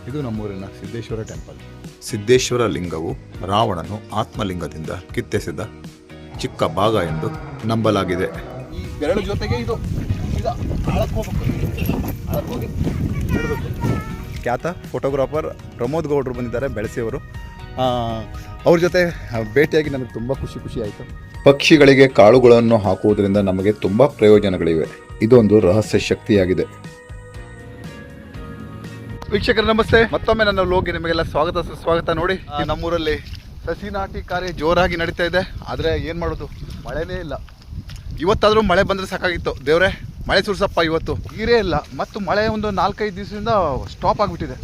ಇದು ನಮ್ಮೂರಿನ ಸಿದ್ದೇಶ್ವರ ಟೆಂಪಲ್. ಸಿದ್ದೇಶ್ವರ ಲಿಂಗವು ರಾವಣನು ಆತ್ಮಲಿಂಗದಿಂದ ಕಿತ್ತೆಸೆದ ಚಿಕ್ಕ ಭಾಗ ಎಂದು ನಂಬಲಾಗಿದೆ. ಈ ಬೆರಳು ಜೊತೆಗೆ ಇದು ಖ್ಯಾತ ಫೋಟೋಗ್ರಾಫರ್ ಪ್ರಮೋದ್ ಗೌಡ್ರು ಬಂದಿದ್ದಾರೆ, ಬೆಳಸಿಯವರು. ಅವ್ರ ಜೊತೆ ಭೇಟಿಯಾಗಿ ನನಗೆ ತುಂಬ ಖುಷಿ ಆಯಿತು. ಪಕ್ಷಿಗಳಿಗೆ ಕಾಳುಗಳನ್ನು ಹಾಕುವುದರಿಂದ ನಮಗೆ ತುಂಬ ಪ್ರಯೋಜನಗಳಿವೆ. ಇದೊಂದು ರಹಸ್ಯ ಶಕ್ತಿಯಾಗಿದೆ. ವೀಕ್ಷಕರು ನಮಸ್ತೆ, ಮತ್ತೊಮ್ಮೆ ನನ್ನ ವ್ಲಾಗ್ಗೆ ನಿಮಗೆಲ್ಲ ಸ್ವಾಗತ. ನೋಡಿ, ನಮ್ಮೂರಲ್ಲಿ ಸಸಿ ನಾಟಿ ಕಾರ್ಯ ಜೋರಾಗಿ ನಡೀತಾ ಇದೆ. ಆದರೆ ಏನು ಮಾಡೋದು, ಮಳೆನೇ ಇಲ್ಲ. ಇವತ್ತಾದರೂ ಮಳೆ ಬಂದರೆ ಸಾಕಾಗಿತ್ತು. ದೇವ್ರೆ ಮಳೆ ಸುರಿಸಪ್ಪ, ಇವತ್ತು ನೀರೇ ಇಲ್ಲ. ಮತ್ತು ಮಳೆ ಒಂದು 4-5 ದಿವಸದಿಂದ ಸ್ಟಾಪ್ ಆಗಿಬಿಟ್ಟಿದೆ.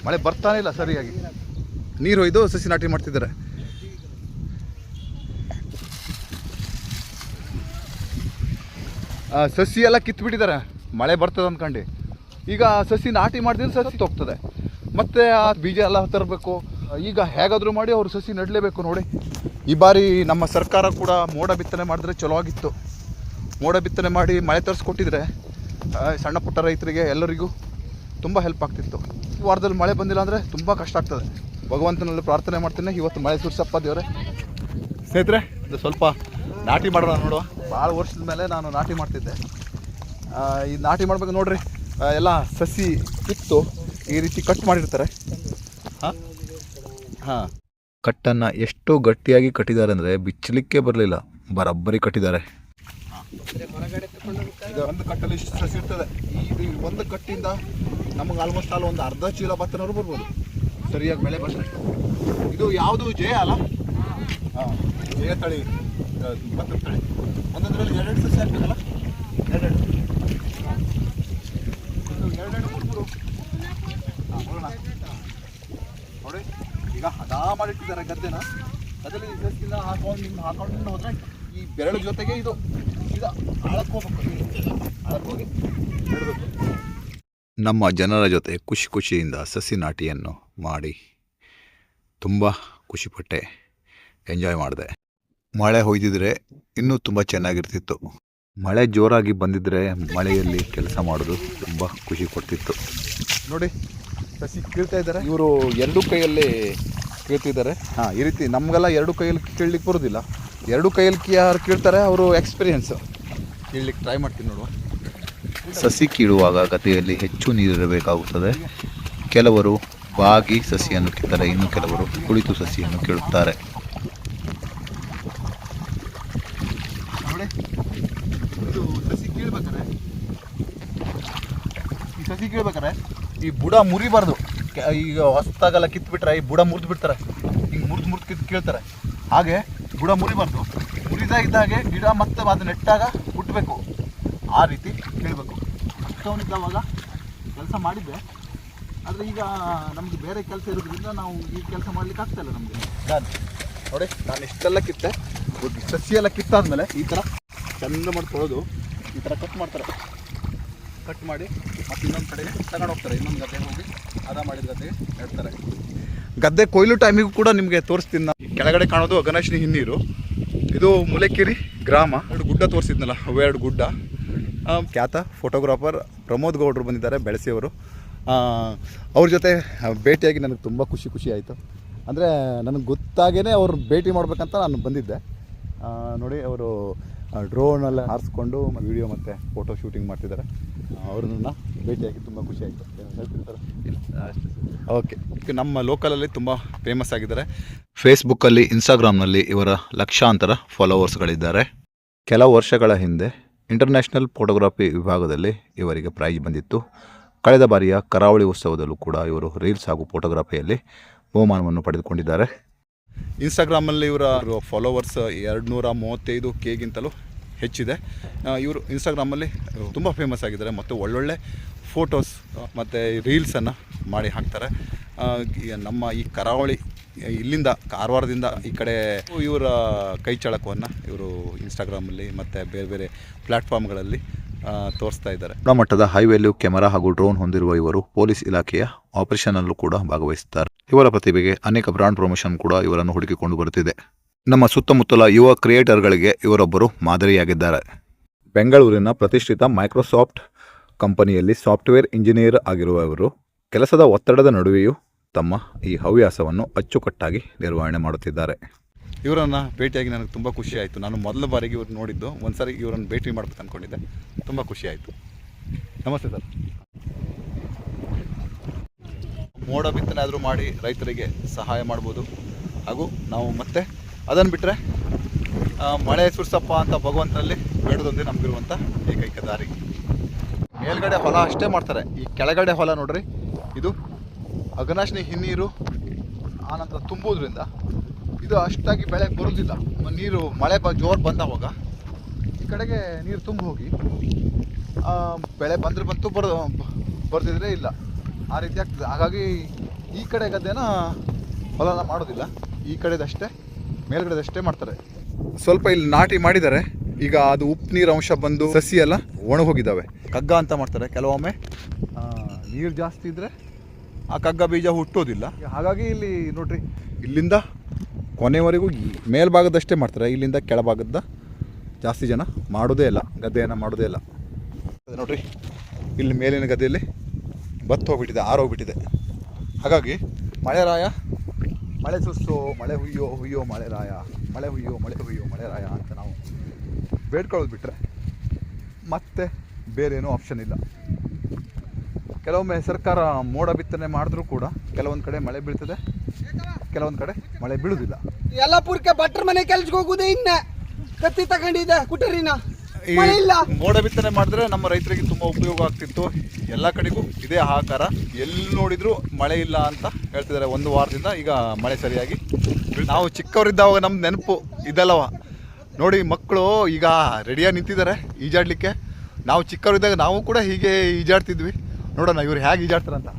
ಮಳೆ ಬರ್ತಾನೆ ಇಲ್ಲ ಸರಿಯಾಗಿ. ನೀರು ಒಯ್ದು ಸಸಿ ನಾಟಿ ಮಾಡ್ತಿದ್ದಾರೆ. ಸಸಿ ಎಲ್ಲ ಕಿತ್ಬಿಟ್ಟಿದ್ದಾರೆ ಮಳೆ ಬರ್ತದೆ ಅಂದ್ಕೊಂಡು. ಈಗ ಸಸಿ ನಾಟಿ ಮಾಡಿದ್ರೆ ಸಸಿ ಹೋಗ್ತದೆ, ಮತ್ತು ಆ ಬೀಜ ಎಲ್ಲ ತರಬೇಕು. ಈಗ ಹೇಗಾದರೂ ಮಾಡಿ ಅವರು ಸಸಿ ನೆಡಲೇಬೇಕು. ನೋಡಿ, ಈ ಬಾರಿ ನಮ್ಮ ಸರ್ಕಾರ ಕೂಡ ಮೋಡ ಬಿತ್ತನೆ ಮಾಡಿದ್ರೆ ಚಲೋ ಆಗಿತ್ತು. ಮೋಡ ಬಿತ್ತನೆ ಮಾಡಿ ಮಳೆ ತರಿಸ್ಕೊಟ್ಟಿದ್ರೆ ಸಣ್ಣ ಪುಟ್ಟ ರೈತರಿಗೆ ಎಲ್ಲರಿಗೂ ತುಂಬ ಹೆಲ್ಪ್ ಆಗ್ತಿತ್ತು. ಈ ವಾರದಲ್ಲಿ ಮಳೆ ಬಂದಿಲ್ಲ ಅಂದರೆ ತುಂಬ ಕಷ್ಟ ಆಗ್ತದೆ. ಭಗವಂತನಲ್ಲಿ ಪ್ರಾರ್ಥನೆ ಮಾಡ್ತೀನಿ, ಇವತ್ತು ಮಳೆ ಸುರಿಸಪ್ಪ ದೇವರೇ. ಸ್ನೇಹಿತರೆ, ಇದು ಸ್ವಲ್ಪ ನಾಟಿ ಮಾಡೋಣ ನೋಡುವ. ಭಾಳ ವರ್ಷದ ಮೇಲೆ ನಾನು ನಾಟಿ ಮಾಡ್ತಿದ್ದೆ. ಈ ನಾಟಿ ಮಾಡ್ಬೇಕು ನೋಡ್ರಿ. ಎಲ್ಲ ಸಸಿ ಕಿತ್ತು ಈ ರೀತಿ ಕಟ್ ಮಾಡಿರ್ತಾರೆ. ಹಾಂ, ಕಟ್ಟನ್ನು ಎಷ್ಟು ಗಟ್ಟಿಯಾಗಿ ಕಟ್ಟಿದ್ದಾರೆ ಅಂದರೆ ಬಿಚ್ಚಲಿಕ್ಕೆ ಬರಲಿಲ್ಲ, ಬರಬ್ಬರಿ ಕಟ್ಟಿದ್ದಾರೆ. ಇದು ಒಂದು ಕಟ್ಟಲ್ಲಿ ಇಷ್ಟು ಸಸಿ ಇರ್ತದೆ. ಇದು ಒಂದು ಕಟ್ಟಿಂದ ನಮಗೆ ಆಲ್ಮೋಸ್ಟ್ ಒಂದು ಅರ್ಧ ಚೀಲ ಭತ್ತನವರು ಬರ್ಬೋದು, ಸರಿಯಾಗಿ ಬೆಳೆ ಬರ್ತದೆ. ಇದು ಯಾವುದು ಜಯ ಅಲ್ಲ? ಹಾಂ, ಜಯ ತಳಿ ಭತ್ತದ ತಳಿ. ಒಂದೊಂದರಲ್ಲಿ 2 ಸಸಿ ಹಾಕ್ಬೇಕಲ್ಲ, 2 ಮೂರು. ನೋಡಿ, ಈಗ ಹದಾ ಮಾಡಿಟ್ಟಿದ್ದಾರೆ ಗದ್ದೆನ. ಅದರಲ್ಲಿ ಸಸಿನ ಹಾಕೊಂಡು ಹೋದ್ರೆ ಈ ಬೆರಳು ಜೊತೆಗೆ ಇದು ಈಗ ಆಳಕ್ಕೆ ಹೋಗಿ ನೆಡಬೇಕು. ನಮ್ಮ ಜನರ ಜೊತೆ ಖುಷಿಯಿಂದ ಸಸಿ ನಾಟಿಯನ್ನು ಮಾಡಿ ತುಂಬ ಖುಷಿಪಟ್ಟೆ, ಎಂಜಾಯ್ ಮಾಡಿದೆ. ಮಳೆ ಹೊಯ್ದಿದ್ರೆ ಇನ್ನೂ ತುಂಬ ಚೆನ್ನಾಗಿರ್ತಿತ್ತು. ಮಳೆ ಜೋರಾಗಿ ಬಂದಿದ್ದರೆ ಮಳೆಯಲ್ಲಿ ಕೆಲಸ ಮಾಡೋದು ತುಂಬ ಖುಷಿ ಕೊಡ್ತಿತ್ತು. ನೋಡಿ, ಸಸಿ ಕೀಳ್ತಾ ಇದ್ದಾರೆ. ಇವರು 2 ಕೈಯಲ್ಲಿ ಕೀಳ್ತಿದ್ದಾರೆ. ಹಾಂ, ಈ ರೀತಿ ನಮಗೆಲ್ಲ 2 ಕೈಯಲ್ಲಿ ಕೀಳ್ಲಿಕ್ಕೆ ಬರೋದಿಲ್ಲ. 2 ಕೈಯಲ್ಲಿ ಯಾರು ಕೀಳ್ತಾರೆ ಅವರು ಎಕ್ಸ್ಪೀರಿಯೆನ್ಸು. ಕೀಳ್ಲಿಕ್ಕೆ ಟ್ರೈ ಮಾಡ್ತೀನಿ ನೋಡುವ. ಸಸಿ ಕೀಳುವಾಗ ಗದ್ದೆಯಲ್ಲಿ ಹೆಚ್ಚು ನೀರಿರಬೇಕಾಗುತ್ತದೆ. ಕೆಲವರು ಬಾಗಿ ಸಸಿಯನ್ನು ಕಿತ್ತರೆ, ಇನ್ನು ಕೆಲವರು ಕುಳಿತು ಸಸಿಯನ್ನು ಕೀಳುತ್ತಾರೆ. ನೋಡಿ, ಇದು ಸಸಿ ಕೀಳ್ಬೇಕಾರೆ ಈ ಬುಡ ಮುರಿಬಾರ್ದು. ಈಗ ಹೊಸದಾಗೆಲ್ಲ ಕಿತ್ಬಿಟ್ರೆ ಈ ಬುಡ ಮುರಿದು ಬಿಡ್ತಾರೆ. ಹಿಂಗೆ ಮುರಿದು ಕೀಳ್ತಾರೆ. ಹಾಗೆ ಬುಡ ಮುರಿಬಾರ್ದು. ಮುರಿದಾಗಿದ್ದಾಗೆ ಗಿಡ ಮತ್ತೆ ಅದು ನೆಟ್ಟಾಗ ಹುಟ್ಟಬೇಕು. ಆ ರೀತಿ ಕೀಳಬೇಕು. ಚಿಕ್ಕವನಿದ್ದಾವಾಗ ಕೆಲಸ ಮಾಡಿದ್ದೆ, ಆದರೆ ಈಗ ನಮಗೆ ಬೇರೆ ಕೆಲಸ ಇರೋದ್ರಿಂದ ನಾವು ಈ ಕೆಲಸ ಮಾಡ್ಲಿಕ್ಕೆ ಆಗ್ತಾಯಿಲ್ಲ ನಮಗೆ. ನೋಡಿ, ನಾನು ಇಷ್ಟೆಲ್ಲ ಕಿತ್ತೆ, ಸಸಿ ಎಲ್ಲ ಕಿತ್ತಾದ್ಮೇಲೆ ಈ ಥರ ಚಂದ ಮಾಡ್ಕೊಳ್ಳೋದು. ಈ ಥರ ಕಟ್ ಮಾಡ್ತಾರೆ. ಕಟ್ ಮಾಡಿ ಮತ್ತು ಇನ್ನೊಂದು ಕಡೆಗೆ ತಗೊಂಡು ಹೋಗ್ತಾರೆ. ಇನ್ನೊಂದು ಗದ್ದೆಗೆ ಹೋಗಿ ಹದ ಮಾಡಿದ ಗದ್ದೆಗೆ ನೆಡ್ತಾರೆ. ಗದ್ದೆ ಕೊಯ್ಲು ಟೈಮಿಗೂ ಕೂಡ ನಿಮಗೆ ತೋರಿಸ್ತೀನಿ ನಾನು. ಕೆಳಗಡೆ ಕಾಣೋದು ಗಣೇಶನ ಹಿನ್ನೀರು. ಇದು ಮುಲೆಕೆರೆ ಗ್ರಾಮ. 2 ಗುಡ್ಡ ತೋರಿಸಿದ್ನಲ್ಲ, ಅವು 2 ಗುಡ್ಡ. ಖ್ಯಾತ ಫೋಟೋಗ್ರಾಫರ್ ಪ್ರಮೋದ್ ಗೌಡ್ರು ಬಂದಿದ್ದಾರೆ, ಬೆಳಸಿಯವರು. ಅವ್ರ ಜೊತೆ ಭೇಟಿಯಾಗಿ ನನಗೆ ತುಂಬ ಖುಷಿ ಆಯಿತು. ಅಂದರೆ ನನಗೆ ಗೊತ್ತಾಗೇ ಅವ್ರು ಭೇಟಿ ಮಾಡ್ಬೇಕಂತ ನಾನು ಬಂದಿದ್ದೆ. ನೋಡಿ, ಅವರು ಡ್ರೋನಲ್ಲಿ ಹಾರಿಸ್ಕೊಂಡು ವಿಡಿಯೋ ಮತ್ತು ಫೋಟೋ ಶೂಟಿಂಗ್ ಮಾಡ್ತಿದ್ದಾರೆ. ಅವ್ರನ್ನ ಭೇಟಿಯಾಗಿ ತುಂಬ ಖುಷಿ ಆಯಿತು. ಹೇಳ್ತಿರ್ತಾರೆ ಓಕೆ. ನಮ್ಮ ಲೋಕಲಲ್ಲಿ ತುಂಬ ಫೇಮಸ್ ಆಗಿದ್ದಾರೆ. ಫೇಸ್ಬುಕ್ಕಲ್ಲಿ, ಇನ್ಸ್ಟಾಗ್ರಾಮ್ನಲ್ಲಿ ಇವರ ಲಕ್ಷಾಂತರ ಫಾಲೋವರ್ಸ್ಗಳಿದ್ದಾರೆ. ಕೆಲವು ವರ್ಷಗಳ ಹಿಂದೆ ಇಂಟರ್ನ್ಯಾಷನಲ್ ಫೋಟೋಗ್ರಫಿ ವಿಭಾಗದಲ್ಲಿ ಇವರಿಗೆ ಪ್ರೈಜ್ ಬಂದಿತ್ತು. ಕಳೆದ ಬಾರಿಯ ಕರಾವಳಿ ಉತ್ಸವದಲ್ಲೂ ಕೂಡ ಇವರು ರೀಲ್ಸ್ ಹಾಗೂ ಫೋಟೋಗ್ರಫಿಯಲ್ಲಿ ಬಹುಮಾನವನ್ನು ಪಡೆದುಕೊಂಡಿದ್ದಾರೆ. ಇನ್ಸ್ಟಾಗ್ರಾಮಲ್ಲಿ ಇವರ ಫಾಲೋವರ್ಸ್ 235K ಹೆಚ್ಚಿದೆ. ಇವರು ಇನ್ಸ್ಟಾಗ್ರಾಮಲ್ಲಿ ತುಂಬ ಫೇಮಸ್ ಆಗಿದ್ದಾರೆ ಮತ್ತು ಒಳ್ಳೊಳ್ಳೆ ಫೋಟೋಸ್ ಮತ್ತು ರೀಲ್ಸನ್ನು ಮಾಡಿ ಹಾಕ್ತಾರೆ. ನಮ್ಮ ಈ ಕರಾವಳಿ, ಇಲ್ಲಿಂದ ಕಾರವಾರದಿಂದ ಈ ಕಡೆ ಇವರ ಕೈ ಚಳಕವನ್ನು ಇವರು ಇನ್ಸ್ಟಾಗ್ರಾಮಲ್ಲಿ ಮತ್ತು ಬೇರೆ ಪ್ಲ್ಯಾಟ್ಫಾರ್ಮ್ಗಳಲ್ಲಿ ತೋರಿಸ್ತಾ ಇದ್ದಾರೆ. ಗುಣಮಟ್ಟದ ಹೈ ವ್ಯಾಲ್ಯೂ ಕ್ಯಾಮೆರಾ ಹಾಗೂ ಡ್ರೋನ್ ಹೊಂದಿರುವ ಇವರು ಪೊಲೀಸ್ ಇಲಾಖೆಯ ಆಪರೇಷನ್ನಲ್ಲೂ ಕೂಡ ಭಾಗವಹಿಸುತ್ತಾರೆ. ಇವರ ಪ್ರತಿಭೆಗೆ ಅನೇಕ ಬ್ರಾಂಡ್ ಪ್ರಮೋಷನ್ ಕೂಡ ಇವರನ್ನು ಹುಡುಕಿಕೊಂಡು ಬರುತ್ತಿದೆ. ನಮ್ಮ ಸುತ್ತಮುತ್ತಲ ಯುವ ಕ್ರಿಯೇಟರ್ಗಳಿಗೆ ಇವರೊಬ್ಬರು ಮಾದರಿಯಾಗಿದ್ದಾರೆ. ಬೆಂಗಳೂರಿನ ಪ್ರತಿಷ್ಠಿತ ಮೈಕ್ರೋಸಾಫ್ಟ್ ಕಂಪನಿಯಲ್ಲಿ ಸಾಫ್ಟ್ವೇರ್ ಇಂಜಿನಿಯರ್ ಆಗಿರುವ ಇವರು ಕೆಲಸದ ಒತ್ತಡದ ನಡುವೆಯೂ ತಮ್ಮ ಈ ಹವ್ಯಾಸವನ್ನು ಅಚ್ಚುಕಟ್ಟಾಗಿ ನಿರ್ವಹಣೆ ಮಾಡುತ್ತಿದ್ದಾರೆ. ಇವರನ್ನು ಭೇಟಿಯಾಗಿ ನನಗೆ ತುಂಬ ಖುಷಿ ಆಯಿತು. ನಾನು ಮೊದಲ ಬಾರಿಗೆ ಇವ್ರು ನೋಡಿದ್ದು, ಒಂದು ಸಾರಿ ಇವರನ್ನು ಭೇಟಿ ಮಾಡ್ಬೇಕು ಅಂದ್ಕೊಂಡಿದ್ದೆ. ತುಂಬ ಖುಷಿ ಆಯಿತು. ನಮಸ್ತೆ ಸರ್. ಮೋಡ ಬಿತ್ತನೆ ಆದರೂ ಮಾಡಿ ರೈತರಿಗೆ ಸಹಾಯ ಮಾಡ್ಬೋದು. ಹಾಗೂ ನಾವು ಮತ್ತೆ ಅದನ್ನು ಬಿಟ್ಟರೆ ಮಳೆ ಸುರಿಸಪ್ಪ ಅಂತ ಭಗವಂತನಲ್ಲಿ ಬೇಡದೊಂದೇ ನಮಗಿರುವಂಥ ಏಕೈಕ ದಾರಿ. ಮೇಲ್ಗಡೆ ಹೊಲ ಅಷ್ಟೇ ಮಾಡ್ತಾರೆ. ಈ ಕೆಳಗಡೆ ಹೊಲ ನೋಡ್ರಿ, ಇದು ಅಘನಾಶಿನಿ ಹಿನ್ನೀರು ಆನಂತರ ತುಂಬೋದ್ರಿಂದ ಇದು ಅಷ್ಟಾಗಿ ಬೆಳೆ ಬರೋದಿಲ್ಲ. ನೀರು ಮಳೆ ಜೋರು ಬಂದವಾಗ ಈ ಕಡೆಗೆ ನೀರು ತುಂಬಿ ಹೋಗಿ ಬೆಳೆ ಬಂದರೆ ಬಂತು, ಬರ್ದಿದ್ರೆ ಇಲ್ಲ, ಆ ರೀತಿ ಆಗ್ತದೆ. ಹಾಗಾಗಿ ಈ ಕಡೆ ಗದ್ದೆನ ಹೊಲನ ಮಾಡೋದಿಲ್ಲ, ಈ ಕಡೆದಷ್ಟೇ ಮೇಲ್ಗಡೆದಷ್ಟೇ ಮಾಡ್ತಾರೆ. ಸ್ವಲ್ಪ ಇಲ್ಲಿ ನಾಟಿ ಮಾಡಿದ್ದಾರೆ. ಈಗ ಅದು ಉಪ್ಪು ನೀರು ಅಂಶ ಬಂದು ಸಸಿ ಎಲ್ಲ ಒಣಗೋಗಿದ್ದಾವೆ. ಕಗ್ಗ ಅಂತ ಮಾಡ್ತಾರೆ. ಕೆಲವೊಮ್ಮೆ ನೀರು ಜಾಸ್ತಿ ಇದ್ದರೆ ಆ ಕಗ್ಗ ಬೀಜ ಹುಟ್ಟೋದಿಲ್ಲ. ಹಾಗಾಗಿ ಇಲ್ಲಿ ನೋಡ್ರಿ, ಇಲ್ಲಿಂದ ಕೊನೆವರೆಗೂ ಮೇಲ್ಭಾಗದಷ್ಟೇ ಮಾಡ್ತಾರೆ. ಇಲ್ಲಿಂದ ಕೆಳಭಾಗದ ಜಾಸ್ತಿ ಜನ ಮಾಡೋದೇ ಇಲ್ಲ, ಗದ್ದೆಯನ್ನು ಮಾಡೋದೇ ಇಲ್ಲ. ನೋಡ್ರಿ, ಇಲ್ಲಿ ಮೇಲಿನ ಗದ್ದೆಯಲ್ಲಿ ಭತ್ತ ಹೋಗ್ಬಿಟ್ಟಿದೆ, ಆರೋಗ್ಬಿಟ್ಟಿದೆ. ಹಾಗಾಗಿ ಮಳೆರಾಯ ಮಳೆ ಸುರಿಸೋ, ಮಳೆ ಹುಯ್ಯೋ ಹುಯ್ಯೋ ಮಳೆರಾಯ, ಮಳೆ ಹುಯ್ಯೋ ಮಳೆ ಹುಯ್ಯೋ ಮಳೆರಾಯ ಅಂತ ನಾವು ಬೇಡ್ಕೊಳ್ಳೋದು ಬಿಟ್ಟರೆ ಮತ್ತೆ ಬೇರೇನೂ ಆಪ್ಷನ್ ಇಲ್ಲ. ಕೆಲವೊಮ್ಮೆ ಸರ್ಕಾರ ಮೋಡ ಬಿತ್ತನೆ ಮಾಡಿದ್ರೂ ಕೂಡ ಕೆಲವೊಂದು ಕಡೆ ಮಳೆ ಬೀಳ್ತದೆ, ಕೆಲವೊಂದು ಕಡೆ ಮಳೆ ಬೀಳುವುದಿಲ್ಲ. ಯಲ್ಲಾಪುರಕ್ಕೆ ಭಟ್ರ ಮನೆ ಕೆಲ್ಸಕ್ಕೆ ಹೋಗುದೇ ಇನ್ನ ಕತ್ತಿ ತಗೊಂಡಿದ್ದೆ ಕುಟರಿನ ಈ ಮೋಡ ಬಿತ್ತನೆ ಮಾಡಿದ್ರೆ ನಮ್ಮ ರೈತರಿಗೆ ತುಂಬ ಉಪಯೋಗ ಆಗ್ತಿತ್ತು. ಎಲ್ಲ ಕಡೆಗೂ ಇದೇ ಹಾಹಾಕಾರ. ಎಲ್ಲಿ ನೋಡಿದ್ರು ಮಳೆ ಇಲ್ಲ ಅಂತ ಹೇಳ್ತಿದ್ದಾರೆ. ಒಂದು ವಾರದಿಂದ ಈಗ ಮಳೆ ಸರಿಯಾಗಿ. ನಾವು ಚಿಕ್ಕವರಿದ್ದಾವಾಗ ನಮ್ಮ ನೆನಪು ಇದಲ್ಲವ ನೋಡಿ, ಮಕ್ಕಳು ಈಗ ರೆಡಿಯಾಗಿ ನಿಂತಿದ್ದಾರೆ ಈಜಾಡಲಿಕ್ಕೆ. ನಾವು ಚಿಕ್ಕವರಿದ್ದಾಗ ನಾವು ಕೂಡ ಹೀಗೆ ಈಜಾಡ್ತಿದ್ವಿ. ನೋಡೋಣ ಇವ್ರು ಹೇಗೆ ಈಜಾಡ್ತಾರಂತ.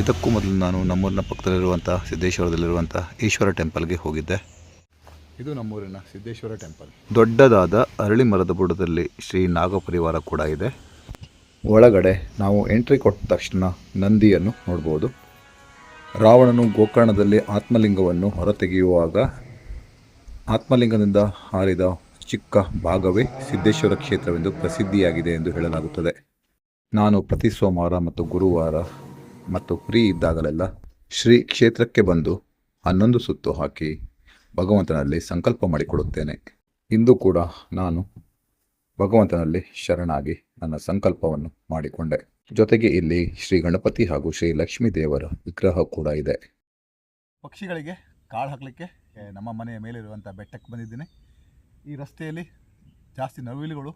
ಇದಕ್ಕೂ ಮೊದಲು ನಾನು ನಮ್ಮೂರಿನ ಪಕ್ಕದಲ್ಲಿರುವಂಥ ಸಿದ್ದೇಶ್ವರದಲ್ಲಿರುವಂಥ ಈಶ್ವರ ಟೆಂಪಲ್ಗೆ ಹೋಗಿದ್ದೆ. ಇದು ನಮ್ಮೂರಿನ ಸಿದ್ದೇಶ್ವರ ಟೆಂಪಲ್. ದೊಡ್ಡದಾದ ಅರಳಿ ಮರದ ಬುಡದಲ್ಲಿ ಶ್ರೀ ನಾಗಪರಿವಾರ ಕೂಡ ಇದೆ. ಒಳಗಡೆ ನಾವು ಎಂಟ್ರಿ ಕೊಟ್ಟ ತಕ್ಷಣ ನಂದಿಯನ್ನು ನೋಡ್ಬೋದು. ರಾವಣನು ಗೋಕರ್ಣದಲ್ಲಿ ಆತ್ಮಲಿಂಗವನ್ನು ಹೊರತೆಗೆಯುವಾಗ ಆತ್ಮಲಿಂಗದಿಂದ ಹಾರಿದ ಚಿಕ್ಕ ಭಾಗವೇ ಸಿದ್ದೇಶ್ವರ ಕ್ಷೇತ್ರವೆಂದು ಪ್ರಸಿದ್ಧಿಯಾಗಿದೆ ಎಂದು ಹೇಳಲಾಗುತ್ತದೆ. ನಾನು ಪ್ರತಿ ಸೋಮವಾರ ಮತ್ತು ಗುರುವಾರ ಮತ್ತು ಫ್ರೀ ಇದ್ದಾಗಲೆಲ್ಲ ಶ್ರೀ ಕ್ಷೇತ್ರಕ್ಕೆ ಬಂದು 11 ಸುತ್ತು ಹಾಕಿ ಭಗವಂತನಲ್ಲಿ ಸಂಕಲ್ಪ ಮಾಡಿಕೊಡುತ್ತೇನೆ. ಇಂದು ಕೂಡ ನಾನು ಭಗವಂತನಲ್ಲಿ ಶರಣಾಗಿ ನನ್ನ ಸಂಕಲ್ಪವನ್ನು ಮಾಡಿಕೊಂಡೆ. ಜೊತೆಗೆ ಇಲ್ಲಿ ಶ್ರೀ ಗಣಪತಿ ಹಾಗೂ ಶ್ರೀ ಲಕ್ಷ್ಮೀ ದೇವರ ವಿಗ್ರಹ ಕೂಡ ಇದೆ. ಪಕ್ಷಿಗಳಿಗೆ ಕಾಳು ಹಾಕಲಿಕ್ಕೆ ನಮ್ಮ ಮನೆಯ ಮೇಲಿರುವಂಥ ಬೆಟ್ಟಕ್ಕೆ ಬಂದಿದ್ದೀನಿ. ಈ ರಸ್ತೆಯಲ್ಲಿ ಜಾಸ್ತಿ ನವಿಲುಗಳು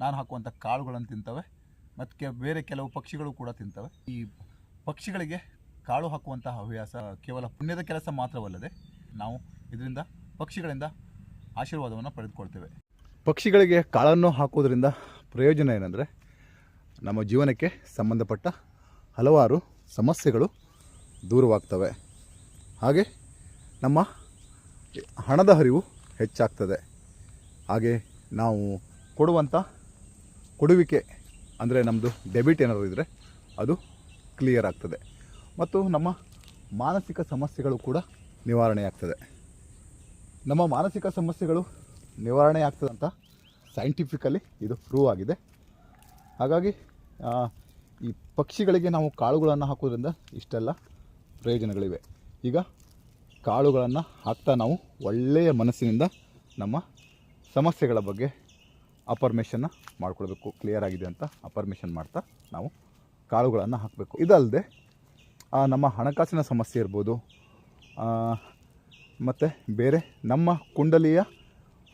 ನಾನು ಹಾಕುವಂಥ ಕಾಳುಗಳನ್ನು ತಿಂತವೆ ಮತ್ತು ಬೇರೆ ಕೆಲವು ಪಕ್ಷಿಗಳು ಕೂಡ ತಿಂತವೆ. ಈ ಪಕ್ಷಿಗಳಿಗೆ ಕಾಳು ಹಾಕುವಂತಹ ಹವ್ಯಾಸ ಕೇವಲ ಪುಣ್ಯದ ಕೆಲಸ ಮಾತ್ರವಲ್ಲದೆ ನಾವು ಇದರಿಂದ ಪಕ್ಷಿಗಳಿಂದ ಆಶೀರ್ವಾದವನ್ನು ಪಡೆದುಕೊಳ್ತೇವೆ. ಪಕ್ಷಿಗಳಿಗೆ ಕಾಳನ್ನು ಹಾಕೋದ್ರಿಂದ ಪ್ರಯೋಜನ ಏನಂದರೆ, ನಮ್ಮ ಜೀವನಕ್ಕೆ ಸಂಬಂಧಪಟ್ಟ ಹಲವಾರು ಸಮಸ್ಯೆಗಳು ದೂರವಾಗ್ತವೆ. ಹಾಗೆ ನಮ್ಮ ಹಣದ ಹರಿವು ಹೆಚ್ಚಾಗ್ತದೆ. ಹಾಗೆ ನಾವು ಕೊಡುವಂಥ ಕೊಡುವಿಕೆ ಅಂದರೆ ನಮ್ಮದು ಡೆಬಿಟ್ ಏನಾದರೂ ಇದ್ದರೆ ಅದು ಕ್ಲಿಯರ್ ಆಗ್ತದೆ ಮತ್ತು ನಮ್ಮ ಮಾನಸಿಕ ಸಮಸ್ಯೆಗಳು ಕೂಡ ನಿವಾರಣೆ ಆಗ್ತದೆ. ನಮ್ಮ ಮಾನಸಿಕ ಸಮಸ್ಯೆಗಳು ನಿವಾರಣೆ ಆಗ್ತದೆ ಅಂತ ಸೈಂಟಿಫಿಕಲಿ ಇದು ಪ್ರೂವ್ ಆಗಿದೆ. ಹಾಗಾಗಿ ಈ ಪಕ್ಷಿಗಳಿಗೆ ನಾವು ಕಾಳುಗಳನ್ನು ಹಾಕೋದ್ರಿಂದ ಇಷ್ಟೆಲ್ಲ ಪ್ರಯೋಜನಗಳಿವೆ. ಈಗ ಕಾಳುಗಳನ್ನು ಹಾಕ್ತಾ ನಾವು ಒಳ್ಳೆಯ ಮನಸ್ಸಿನಿಂದ ನಮ್ಮ ಸಮಸ್ಯೆಗಳ ಬಗ್ಗೆ ಅಫರ್ಮೇಷನ್ನ ಮಾಡ್ಕೊಳ್ಬೇಕು. ಕ್ಲಿಯರ್ ಆಗಿದೆ ಅಂತ ಅಫರ್ಮೇಷನ್ ಮಾಡ್ತಾ ನಾವು ಕಾಳುಗಳನ್ನು ಹಾಕಬೇಕು. ಇದಲ್ಲದೆ ನಮ್ಮ ಹಣಕಾಸಿನ ಸಮಸ್ಯೆ ಇರ್ಬೋದು ಮತ್ತು ಬೇರೆ ನಮ್ಮ ಕುಂಡಲಿಯ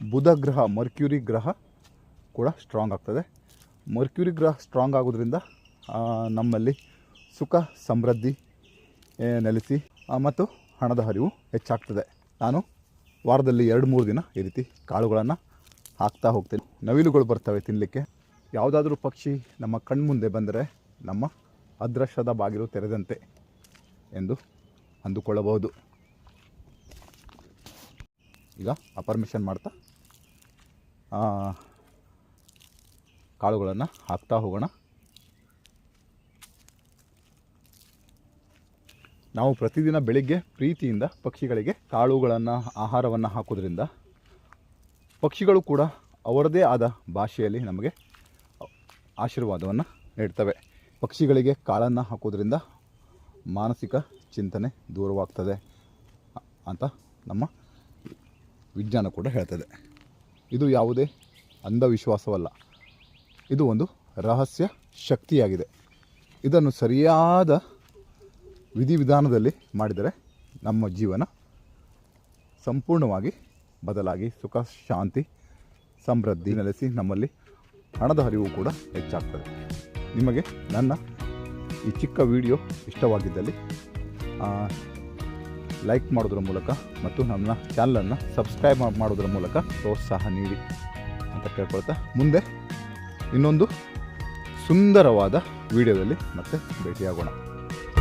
ಬುಧ ಗ್ರಹ, ಮರ್ಕ್ಯೂರಿ ಗ್ರಹ ಕೂಡ ಸ್ಟ್ರಾಂಗ್ ಆಗ್ತದೆ. ಮರ್ಕ್ಯೂರಿ ಗ್ರಹ ಸ್ಟ್ರಾಂಗ್ ಆಗೋದ್ರಿಂದ ನಮ್ಮಲ್ಲಿ ಸುಖ ಸಮೃದ್ಧಿ ನೆಲೆಸಿ ಮತ್ತು ಹಣದ ಹರಿವು ಹೆಚ್ಚಾಗ್ತದೆ. ನಾನು ವಾರದಲ್ಲಿ 2-3 ದಿನ ಈ ರೀತಿ ಕಾಳುಗಳನ್ನು ಹಾಕ್ತಾ ಹೋಗ್ತೇನೆ. ನವಿಲುಗಳು ಬರ್ತವೆ ತಿನ್ನಲಿಕ್ಕೆ. ಯಾವುದಾದ್ರೂ ಪಕ್ಷಿ ನಮ್ಮ ಕಣ್ಮುಂದೆ ಬಂದರೆ ನಮ್ಮ ಅದೃಷ್ಟದ ಬಾಗಿಲು ತೆರೆದಂತೆ ಎಂದು ಅಂದುಕೊಳ್ಳಬಹುದು. ಈಗ ಅಫರ್ಮೇಷನ್ ಮಾಡ್ತಾ ಕಾಳುಗಳನ್ನು ಹಾಕ್ತಾ ಹೋಗೋಣ. ನಾವು ಪ್ರತಿದಿನ ಬೆಳಿಗ್ಗೆ ಪ್ರೀತಿಯಿಂದ ಪಕ್ಷಿಗಳಿಗೆ ಕಾಳುಗಳನ್ನು, ಆಹಾರವನ್ನು ಹಾಕೋದ್ರಿಂದ ಪಕ್ಷಿಗಳು ಕೂಡ ಅವರದೇ ಆದ ಭಾಷೆಯಲ್ಲಿ ನಮಗೆ ಆಶೀರ್ವಾದವನ್ನು ನೀಡ್ತವೆ. ಪಕ್ಷಿಗಳಿಗೆ ಕಾಳನ್ನು ಹಾಕೋದ್ರಿಂದ ಮಾನಸಿಕ ಚಿಂತನೆ ದೂರವಾಗ್ತದೆ ಅಂತ ನಮ್ಮ ವಿಜ್ಞಾನ ಕೂಡ ಹೇಳ್ತದೆ. ಇದು ಯಾವುದೇ ಅಂಧವಿಶ್ವಾಸವಲ್ಲ, ಇದು ಒಂದು ರಹಸ್ಯ ಶಕ್ತಿಯಾಗಿದೆ. ಇದನ್ನು ಸರಿಯಾದ ವಿಧಿವಿಧಾನದಲ್ಲಿ ಮಾಡಿದರೆ ನಮ್ಮ ಜೀವನ ಸಂಪೂರ್ಣವಾಗಿ ಬದಲಾಗಿ ಸುಖ, ಶಾಂತಿ, ಸಮೃದ್ಧಿ ನೆಲೆಸಿ ನಮ್ಮಲ್ಲಿ ಹಣದ ಹರಿವು ಕೂಡ ಹೆಚ್ಚಾಗ್ತದೆ. ನಿಮಗೆ ನನ್ನ ಈ ಚಿಕ್ಕ ವಿಡಿಯೋ ಇಷ್ಟವಾಗಿದ್ದಲ್ಲಿ ಲೈಕ್ ಮಾಡೋದ್ರ ಮೂಲಕ ಮತ್ತು ನನ್ನ ಚಾನಲನ್ನು ಸಬ್ಸ್ಕ್ರೈಬ್ ಮಾಡೋದ್ರ ಮೂಲಕ ಪ್ರೋತ್ಸಾಹ ನೀಡಿ ಅಂತ ಕೇಳ್ಕೊಳ್ತಾ ಮುಂದೆ ಇನ್ನೊಂದು ಸುಂದರವಾದ ವಿಡಿಯೋದಲ್ಲಿ ಮತ್ತೆ ಭೇಟಿಯಾಗೋಣ.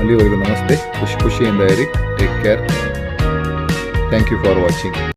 ಅಲ್ಲಿವರೆಗೂ ನಮಸ್ತೆ. ಖುಷಿಯಿಂದ ಇರಿ. Take care. Thank you for watching.